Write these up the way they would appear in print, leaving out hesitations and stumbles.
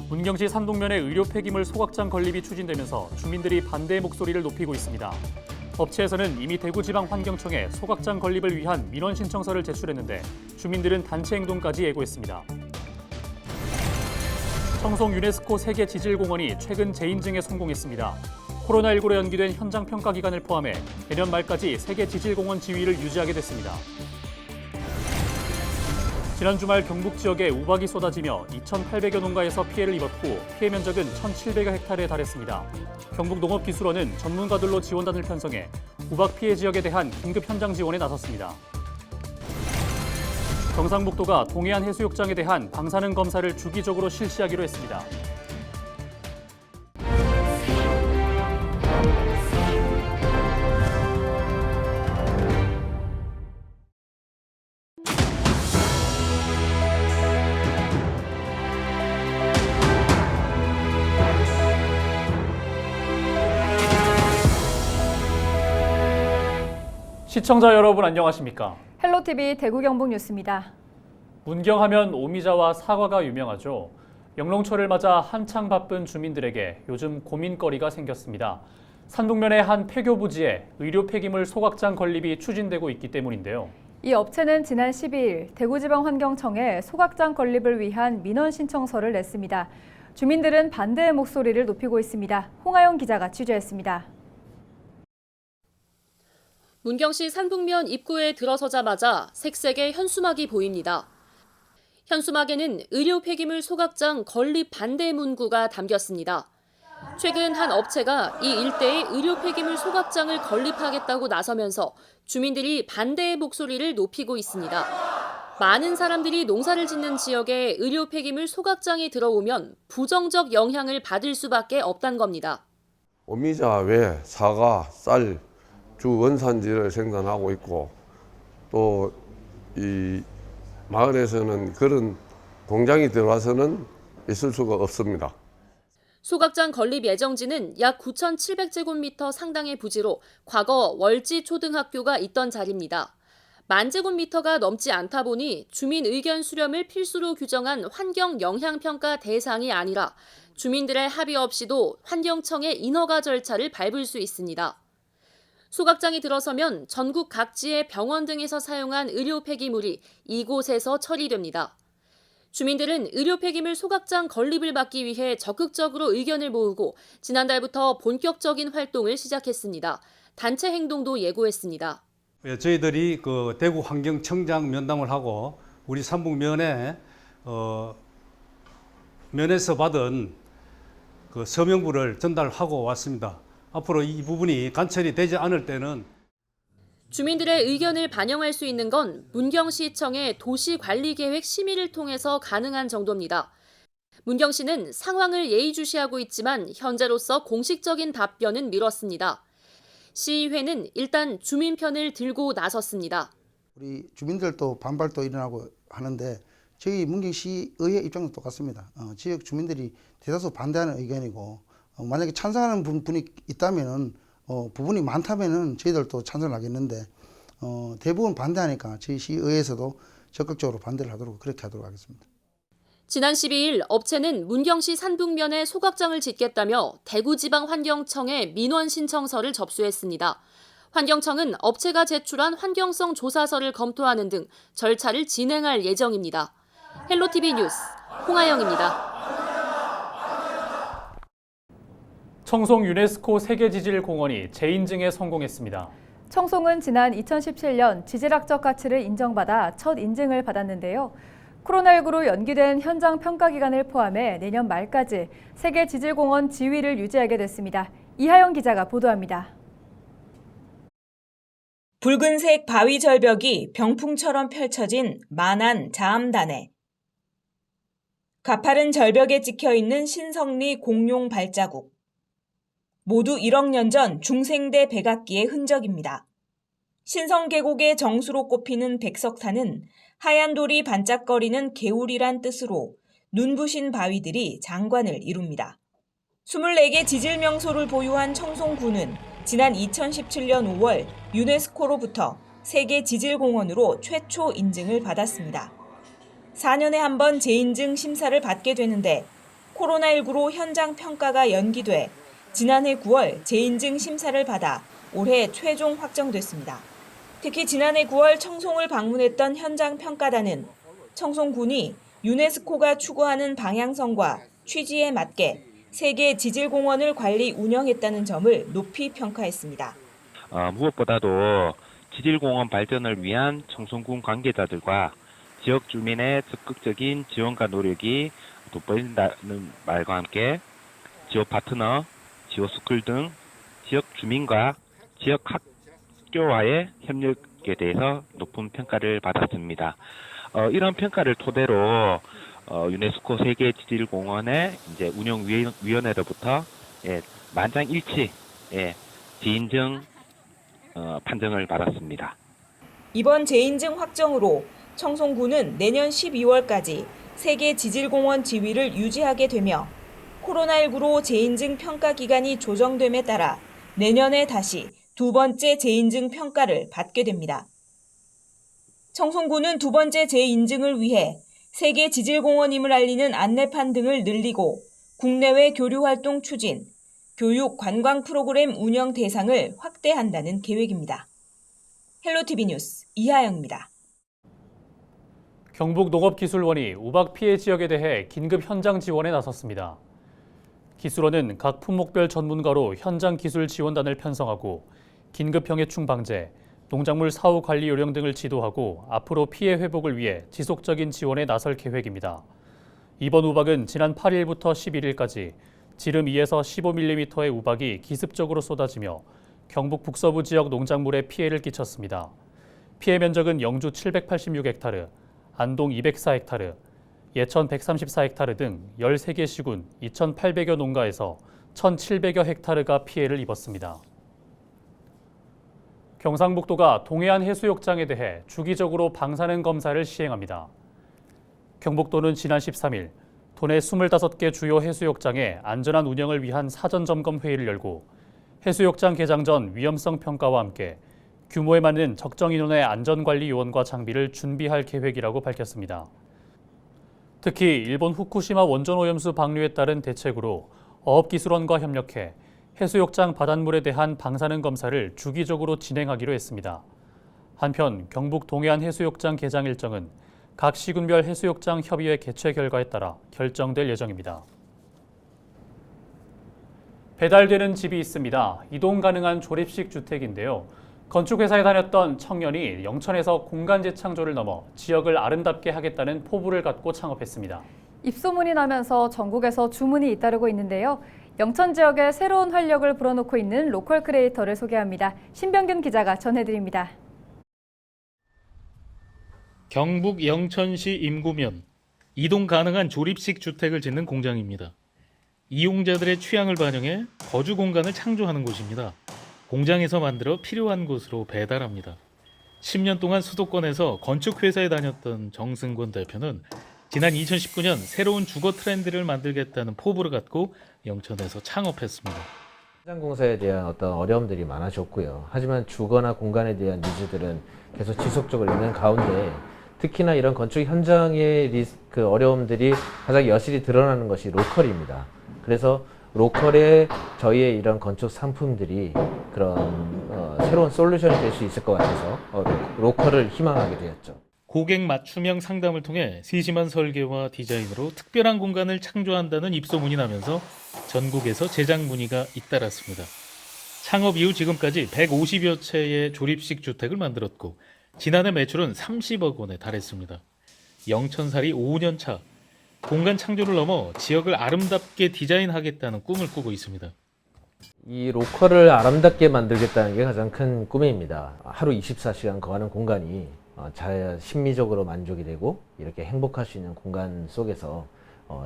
문경시 산동면의 의료 폐기물 소각장 건립이 추진되면서 주민들이 반대의 목소리를 높이고 있습니다. 업체에서는 이미 대구지방환경청에 소각장 건립을 위한 민원 신청서를 제출했는데 주민들은 단체 행동까지 예고했습니다. 청송 유네스코 세계지질공원이 최근 재인증에 성공했습니다. 코로나19로 연기된 현장 평가 기간을 포함해 내년 말까지 세계지질공원 지위를 유지하게 됐습니다. 지난 주말 경북 지역에 우박이 쏟아지며 2,800여 농가에서 피해를 입었고 피해 면적은 1,700여 헥타르에 달했습니다. 경북농업기술원은 전문가들로 지원단을 편성해 우박 피해 지역에 대한 긴급 현장 지원에 나섰습니다. 경상북도가 동해안 해수욕장에 대한 방사능 검사를 주기적으로 실시하기로 했습니다. 시청자 여러분 안녕하십니까? 헬로티비 대구 경북 뉴스입니다. 문경하면 오미자와 사과가 유명하죠. 영롱철을 맞아 한창 바쁜 주민들에게 요즘 고민거리가 생겼습니다. 산동면의 한 폐교 부지에 의료 폐기물 소각장 건립이 추진되고 있기 때문인데요. 이 업체는 지난 12일 대구지방환경청에 소각장 건립을 위한 민원 신청서를 냈습니다. 주민들은 반대의 목소리를 높이고 있습니다. 홍하영 기자가 취재했습니다. 문경시 산북면 입구에 들어서자마자 색색의 현수막이 보입니다. 현수막에는 의료 폐기물 소각장 건립 반대 문구가 담겼습니다. 최근 한 업체가 이 일대에 의료 폐기물 소각장을 건립하겠다고 나서면서 주민들이 반대의 목소리를 높이고 있습니다. 많은 사람들이 농사를 짓는 지역에 의료 폐기물 소각장이 들어오면 부정적 영향을 받을 수밖에 없다는 겁니다. 오미자 외 사과, 쌀, 주 원산지를 생산하고 있고 또 이 마을에서는 그런 공장이 들어와서는 있을 수가 없습니다. 소각장 건립 예정지는 약 9,700제곱미터 상당의 부지로 과거 월지 초등학교가 있던 자리입니다. 10,000제곱미터가 넘지 않다 보니 주민 의견 수렴을 필수로 규정한 환경 영향평가 대상이 아니라 주민들의 합의 없이도 환경청의 인허가 절차를 밟을 수 있습니다. 소각장이 들어서면 전국 각지의 병원 등에서 사용한 의료 폐기물이 이곳에서 처리됩니다. 주민들은 의료 폐기물 소각장 건립을 막기 위해 적극적으로 의견을 모으고 지난달부터 본격적인 활동을 시작했습니다. 단체 행동도 예고했습니다. 저희들이 대구 환경청장 면담을 하고 우리 산북면에 면에서 받은 서명부를 전달하고 왔습니다. 앞으로 이 부분이 관철이 되지 않을 때는 주민들의 의견을 반영할 수 있는 건 문경시청의 도시관리계획 심의를 통해서 가능한 정도입니다. 문경시는 상황을 예의주시하고 있지만 현재로서 공식적인 답변은 미뤘습니다. 시의회는 일단 주민 편을 들고 나섰습니다. 우리 주민들도 반발도 일어나고 하는데 저희 문경시의회 입장도 똑같습니다. 지역 주민들이 대다수 반대하는 의견이고 만약에 찬성하는 분이 있다면은 부분이 많다면은 저희들도 찬성을 하겠는데 대부분 반대하니까 저희 시의회에서도 적극적으로 반대를 하도록 그렇게 하도록 하겠습니다. 지난 12일 업체는 문경시 산북면에 소각장을 짓겠다며 대구지방환경청에 민원 신청서를 접수했습니다. 환경청은 업체가 제출한 환경성 조사서를 검토하는 등 절차를 진행할 예정입니다. 헬로티비 뉴스 홍하영입니다. 청송 유네스코 세계지질공원이 재인증에 성공했습니다. 청송은 지난 2017년 지질학적 가치를 인정받아 첫 인증을 받았는데요. 코로나19로 연기된 현장 평가 기간을 포함해 내년 말까지 세계지질공원 지위를 유지하게 됐습니다. 이하영 기자가 보도합니다. 붉은색 바위 절벽이 병풍처럼 펼쳐진 만안 자암단에 가파른 절벽에 찍혀있는 신성리 공룡 발자국. 모두 1억 년 전 중생대 백악기의 흔적입니다. 신성계곡의 정수로 꼽히는 백석산은 하얀 돌이 반짝거리는 개울이란 뜻으로 눈부신 바위들이 장관을 이룹니다. 24개 지질 명소를 보유한 청송군은 지난 2017년 5월 유네스코로부터 세계 지질공원으로 최초 인증을 받았습니다. 4년에 한 번 재인증 심사를 받게 되는데 코로나19로 현장 평가가 연기돼 지난해 9월 재인증 심사를 받아 올해 최종 확정됐습니다. 특히 지난해 9월 청송을 방문했던 현장 평가단은 청송군이 유네스코가 추구하는 방향성과 취지에 맞게 세계 지질공원을 관리 운영했다는 점을 높이 평가했습니다. 무엇보다도 지질공원 발전을 위한 청송군 관계자들과 지역 주민의 적극적인 지원과 노력이 돋보인다는 말과 함께 지역 파트너, 지역 스쿨 등 지역 주민과 지역 학교와의 협력에 대해서 높은 평가를 받았습니다. 이런 평가를 토대로 유네스코 세계 지질공원의 이제 운영위원회로부터 만장일치 재인증 판정을 받았습니다. 이번 재인증 확정으로 청송군은 내년 12월까지 세계 지질공원 지위를 유지하게 되며 코로나19로 재인증 평가 기간이 조정됨에 따라 내년에 다시 두 번째 재인증 평가를 받게 됩니다. 청송군은 두 번째 재인증을 위해 세계 지질공원임을 알리는 안내판 등을 늘리고 국내외 교류 활동 추진, 교육 관광 프로그램 운영 대상을 확대한다는 계획입니다. 헬로티비 뉴스 이하영입니다. 경북농업기술원이 우박 피해 지역에 대해 긴급 현장 지원에 나섰습니다. 기술원은 각 품목별 전문가로 현장 기술 지원단을 편성하고 긴급 병해충 방제, 농작물 사후 관리 요령 등을 지도하고 앞으로 피해 회복을 위해 지속적인 지원에 나설 계획입니다. 이번 우박은 지난 8일부터 11일까지 지름 2에서 15mm의 우박이 기습적으로 쏟아지며 경북 북서부 지역 농작물에 피해를 끼쳤습니다. 피해 면적은 영주 786헥타르, 안동 204헥타르, 예천 134헥타르 등 13개 시군 2,800여 농가에서 1,700여 헥타르가 피해를 입었습니다. 경상북도가 동해안 해수욕장에 대해 주기적으로 방사능 검사를 시행합니다. 경북도는 지난 13일 도내 25개 주요 해수욕장의 안전한 운영을 위한 사전 점검 회의를 열고 해수욕장 개장 전 위험성 평가와 함께 규모에 맞는 적정 인원의 안전관리 요원과 장비를 준비할 계획이라고 밝혔습니다. 특히 일본 후쿠시마 원전 오염수 방류에 따른 대책으로 어업기술원과 협력해 해수욕장 바닷물에 대한 방사능 검사를 주기적으로 진행하기로 했습니다. 한편 경북 동해안 해수욕장 개장 일정은 각 시군별 해수욕장 협의회 개최 결과에 따라 결정될 예정입니다. 배달되는 집이 있습니다. 이동 가능한 조립식 주택인데요. 건축회사에 다녔던 청년이 영천에서 공간 재창조를 넘어 지역을 아름답게 하겠다는 포부를 갖고 창업했습니다. 입소문이 나면서 전국에서 주문이 잇따르고 있는데요. 영천 지역에 새로운 활력을 불어넣고 있는 로컬 크리에이터를 소개합니다. 신병균 기자가 전해드립니다. 경북 영천시 임구면 이동 가능한 조립식 주택을 짓는 공장입니다. 이용자들의 취향을 반영해 거주 공간을 창조하는 곳입니다. 공장에서 만들어 필요한 곳으로 배달합니다. 10년 동안 수도권에서 건축회사에 다녔던 정승권 대표는 지난 2019년 새로운 주거 트렌드를 만들겠다는 포부를 갖고 영천에서 창업했습니다. 현장 공사에 대한 어떤 어려움들이 많아졌고요. 하지만 주거나 공간에 대한 니즈들은 계속 지속적으로 있는 가운데 특히나 이런 건축 현장의 어려움들이 가장 여실히 드러나는 것이 로컬입니다. 그래서 로컬에 저희의 이런 건축 상품들이 그런 새로운 솔루션이 될 수 있을 것 같아서 로컬을 희망하게 되었죠. 고객 맞춤형 상담을 통해 세심한 설계와 디자인으로 특별한 공간을 창조한다는 입소문이 나면서 전국에서 제작 문의가 잇따랐습니다. 창업 이후 지금까지 150여 채의 조립식 주택을 만들었고 지난해 매출은 30억 원에 달했습니다. 영천살이 5년 차, 공간 창조를 넘어 지역을 아름답게 디자인하겠다는 꿈을 꾸고 있습니다. 이 로컬을 아름답게 만들겠다는 게 가장 큰 꿈입니다. 하루 24시간 거하는 공간이 심미적으로 만족이 되고 이렇게 행복할 수 있는 공간 속에서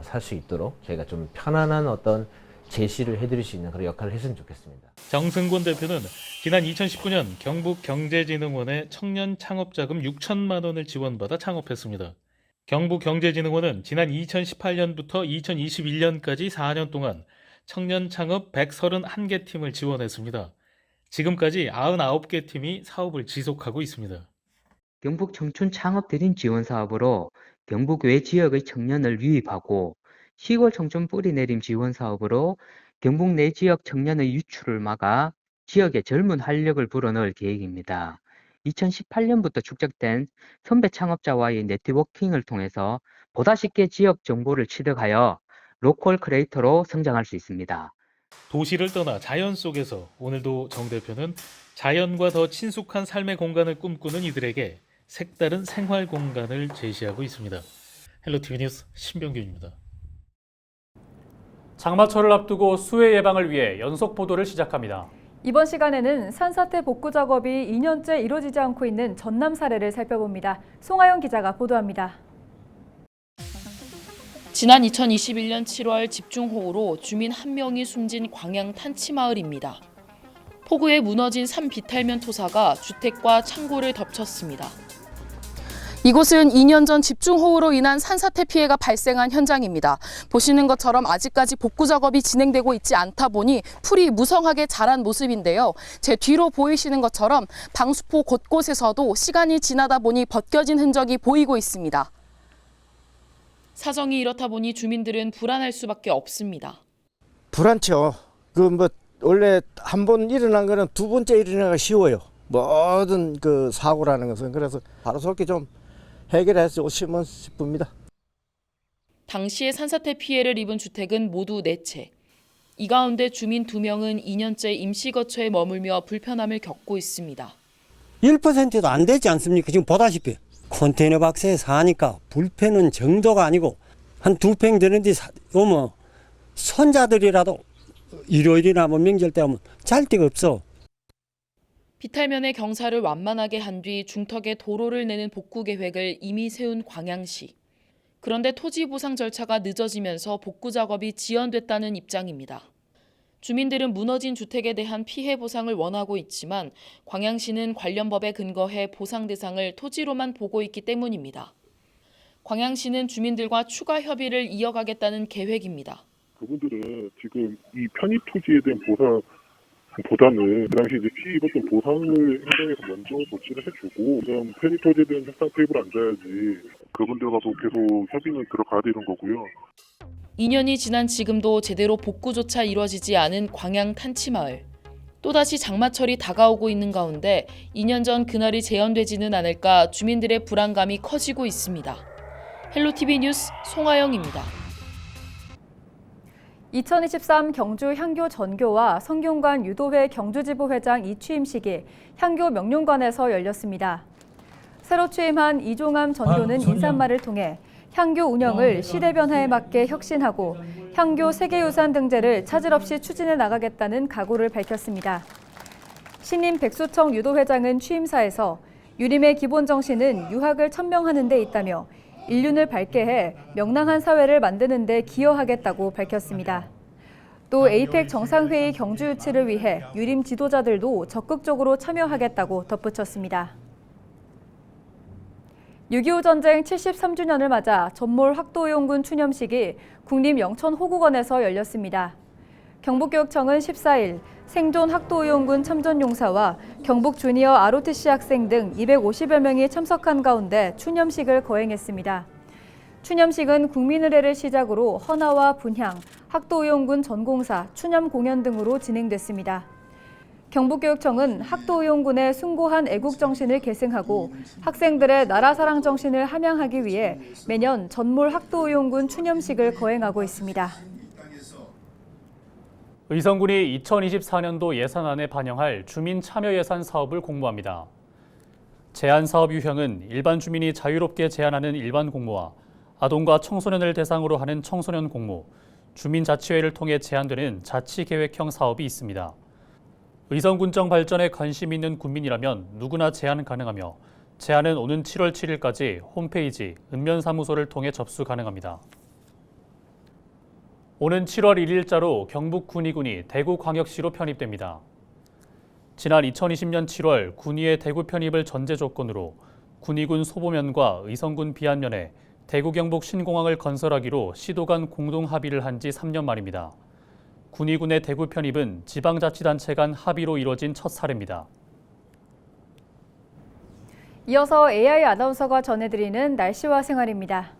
살 수 있도록 저희가 좀 편안한 어떤 제시를 해드릴 수 있는 그런 역할을 했으면 좋겠습니다. 정승권 대표는 지난 2019년 경북경제진흥원의 청년 창업자금 6천만 원을 지원받아 창업했습니다. 경북경제진흥원은 지난 2018년부터 2021년까지 4년 동안 청년 창업 131개 팀을 지원했습니다. 지금까지 99개 팀이 사업을 지속하고 있습니다. 경북 청춘 창업 대림 지원 사업으로 경북 외 지역의 청년을 유입하고 시골 청춘 뿌리내림 지원 사업으로 경북 내 지역 청년의 유출을 막아 지역의 젊은 활력을 불어넣을 계획입니다. 2018년부터 축적된 선배 창업자와의 네트워킹을 통해서 보다 쉽게 지역 정보를 취득하여 로컬 크리에이터로 성장할 수 있습니다. 도시를 떠나 자연 속에서 오늘도 정 대표는 자연과 더 친숙한 삶의 공간을 꿈꾸는 이들에게 색다른 생활 공간을 제시하고 있습니다. 헬로티비 뉴스 신병균입니다. 장마철을 앞두고 수해 예방을 위해 연속 보도를 시작합니다. 이번 시간에는 산사태 복구 작업이 2년째 이루어지지 않고 있는 전남 사례를 살펴봅니다. 송하영 기자가 보도합니다. 지난 2021년 7월 집중호우로 주민 1명이 숨진 광양 탄치마을입니다. 폭우에 무너진 산 비탈면 토사가 주택과 창고를 덮쳤습니다. 이곳은 2년 전 집중호우로 인한 산사태 피해가 발생한 현장입니다. 보시는 것처럼 아직까지 복구 작업이 진행되고 있지 않다 보니 풀이 무성하게 자란 모습인데요. 제 뒤로 보이시는 것처럼 방수포 곳곳에서도 시간이 지나다 보니 벗겨진 흔적이 보이고 있습니다. 사정이 이렇다 보니 주민들은 불안할 수밖에 없습니다. 불안죠. 원래 한 번 일어난 거는 두 번째 일어나기가 쉬워요. 모든 사고라는 것은. 그래서 바로스럽게 좀 해결해서 오시면 싶습니다. 당시에 산사태 피해를 입은 주택은 모두 4채. 이 가운데 주민 2명은 2년째 임시거처에 머물며 불편함을 겪고 있습니다. 1%도 안 되지 않습니까? 지금 보다시피 컨테이너 박스에 사니까 불편은 정도가 아니고 한 2평 되는데 오면 손자들이라도 일요일이나 명절 때 오면 잘 데가 없어. 비탈면의 경사를 완만하게 한 뒤 중턱에 도로를 내는 복구 계획을 이미 세운 광양시. 그런데 토지 보상 절차가 늦어지면서 복구 작업이 지연됐다는 입장입니다. 주민들은 무너진 주택에 대한 피해 보상을 원하고 있지만 광양시는 관련 법에 근거해 보상 대상을 토지로만 보고 있기 때문입니다. 광양시는 주민들과 추가 협의를 이어가겠다는 계획입니다. 그분들은 지금 이 편입 토지에 대한 보상보다는 그 당시 이제 피해 입었던 보상을 행정에서 먼저 조치를 해주고 그다음 편입 토지에 대한 협상 테이블 앉아야지 그분들과도 계속 협의는 들어가야 되는 거고요. 2년이 지난 지금도 제대로 복구조차 이루어지지 않은 광양 탄치마을. 또다시 장마철이 다가오고 있는 가운데 2년 전 그날이 재현되지는 않을까 주민들의 불안감이 커지고 있습니다. 헬로티비 뉴스 송하영입니다. 2023 경주 향교 전교와 성균관 유도회 경주지부회장 이취임식이 향교 명륜관에서 열렸습니다. 새로 취임한 이종암 전교는 인사말을 통해 향교 운영을 시대 변화에 맞게 혁신하고 향교 세계유산 등재를 차질 없이 추진해 나가겠다는 각오를 밝혔습니다. 신임 백수청 유도회장은 취임사에서 유림의 기본 정신은 유학을 천명하는 데 있다며 인륜을 밝게 해 명랑한 사회를 만드는 데 기여하겠다고 밝혔습니다. 또 에이펙 정상회의 경주 유치를 위해 유림 지도자들도 적극적으로 참여하겠다고 덧붙였습니다. 6.25 전쟁 73주년을 맞아 전몰 학도의용군 추념식이 국립 영천호국원에서 열렸습니다. 경북교육청은 14일 생존 학도의용군 참전용사와 경북 주니어 ROTC 학생 등 250여 명이 참석한 가운데 추념식을 거행했습니다. 추념식은 국민의례를 시작으로 헌화와 분향, 학도의용군 전공사, 추념 공연 등으로 진행됐습니다. 경북교육청은 학도의용군의 숭고한 애국정신을 계승하고 학생들의 나라 사랑 정신을 함양하기 위해 매년 전몰 학도의용군 추념식을 거행하고 있습니다. 의성군이 2024년도 예산안에 반영할 주민 참여 예산 사업을 공모합니다. 제안 사업 유형은 일반 주민이 자유롭게 제안하는 일반 공모와 아동과 청소년을 대상으로 하는 청소년 공모, 주민자치회를 통해 제안되는 자치계획형 사업이 있습니다. 의성군청 발전에 관심 있는 군민이라면 누구나 제안 가능하며 제안은 오는 7월 7일까지 홈페이지 읍면사무소를 통해 접수 가능합니다. 오는 7월 1일자로 경북 군위군이 대구광역시로 편입됩니다. 지난 2020년 7월 군위의 대구 편입을 전제 조건으로 군위군 소보면과 의성군 비안면에 대구 경북 신공항을 건설하기로 시도 간 공동 합의를 한 지 3년 만입니다. 군위군의 대구 편입은 지방자치단체 간 합의로 이뤄진 첫 사례입니다. 이어서 AI 아나운서가 전해드리는 날씨와 생활입니다.